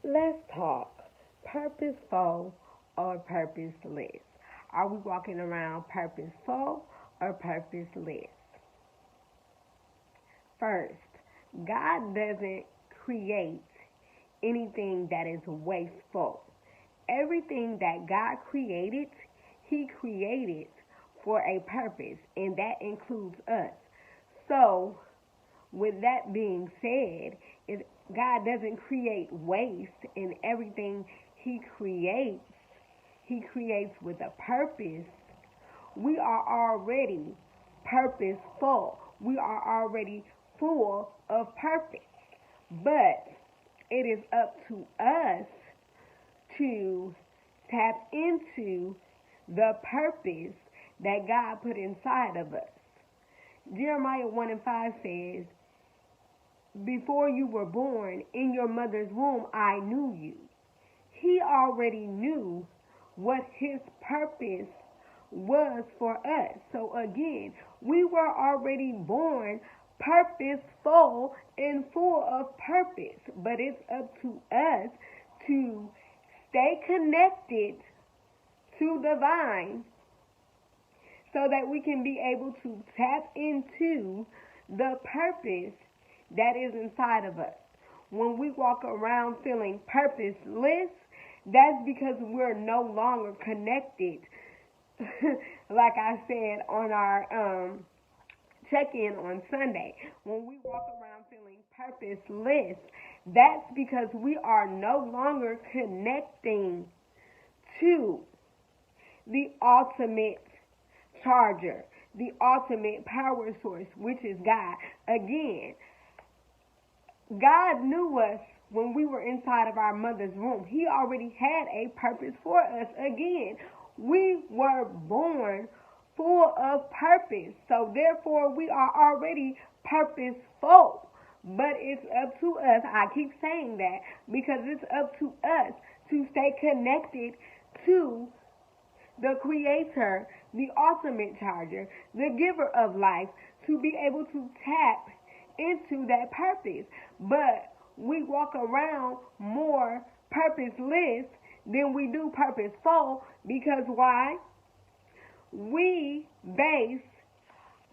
Let's talk purposeful or purposeless. Are we walking around purposeful or purposeless? First, God doesn't create anything that is wasteful. Everything that God created, He created for a purpose, and that includes us. So, with that being said, if God doesn't create waste in everything He creates with a purpose. We are already purposeful. We are already full of purpose. But it is up to us to tap into the purpose that God put inside of us. Jeremiah 1 and 5 says, before you were born in your mother's womb, I knew you. He already knew what his purpose was for us. So again, we were already born purposeful and full of purpose. But it's up to us to stay connected to the vine so that we can be able to tap into the purpose that is inside of us. When we walk around feeling purposeless, that's because we're no longer connected. Like I said on our check-in on Sunday, when we walk around feeling purposeless, that's because we are no longer connecting to the ultimate charger, the ultimate power source, which is God. Again, God knew us when we were inside of our mother's womb. He already had a purpose for us. Again, we were born full of purpose. So therefore, we are already purposeful. But it's up to us. I keep saying that because it's up to us to stay connected to the creator, the ultimate charger, the giver of life, to be able to tap into that purpose. But we walk around more purposeless than we do purposeful because why? We base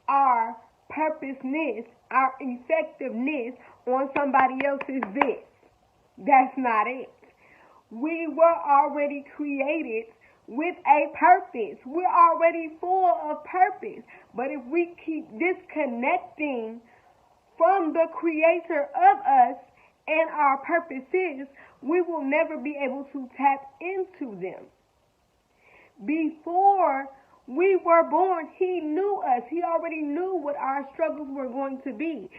our purposeness, our effectiveness on somebody else's this. That's not it. We were already created with a purpose. We're already full of purpose. But if we keep disconnecting from the creator of us and our purposes, we will never be able to tap into them. Before we were born, he knew us. He already knew what our struggles were going to be.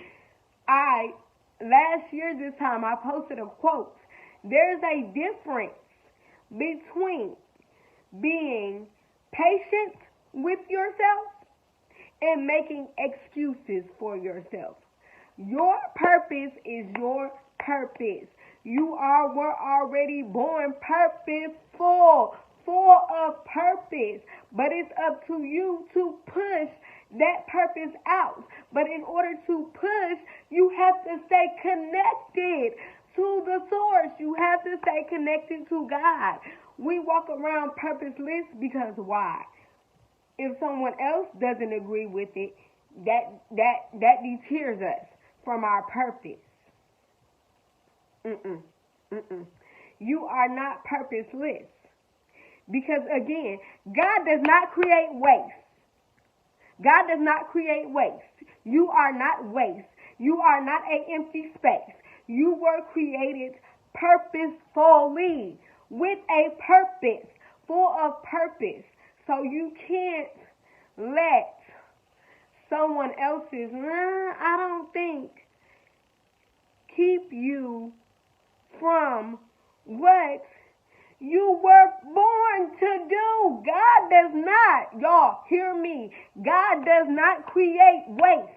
Last year this time, I posted a quote. There's a difference between being patient with yourself and making excuses for yourself. Your purpose is your purpose. Were already born purposeful, full of purpose. But it's up to you to push that purpose out. But in order to push, you have to stay connected to the source. You have to stay connected to God. We walk around purposeless because why? If someone else doesn't agree with it, that deters us from our purpose. You are not purposeless. Because again, God does not create waste. God does not create waste. You are not waste. You are not an empty space. You were created purposefully with a purpose, full of purpose. So you can't let someone else's, I don't think, keep you from what you were born to do. God does not, y'all hear me, God does not create waste.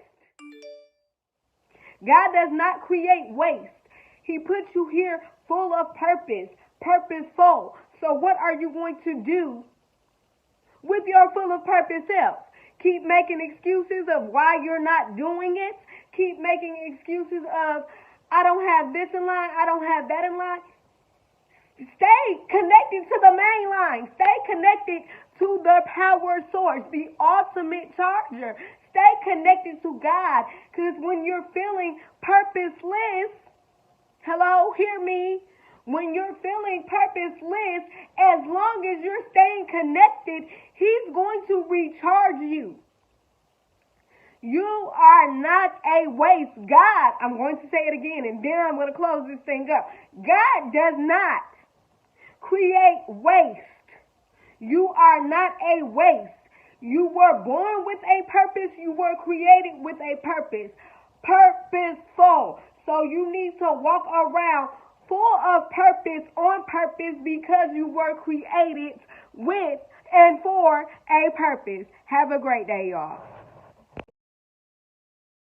God does not create waste. He put you here full of purpose, purposeful. So what are you going to do with your full of purpose self? Keep making excuses of why you're not doing it. Keep making excuses of, I don't have this in line, I don't have that in line. Stay connected to the main line. Stay connected to the power source, the ultimate charger. Stay connected to God. Because when you're feeling purposeless, hello, hear me. When you're feeling purposeless, as long as you're staying connected, He's going to recharge you. You are not a waste. God, I'm going to say it again, and then I'm going to close this thing up. God does not create waste. You are not a waste. You were born with a purpose. You were created with a purpose. Purposeful. So you need to walk around full of purpose, on purpose, because you were created with and for a purpose. Have a great day, y'all.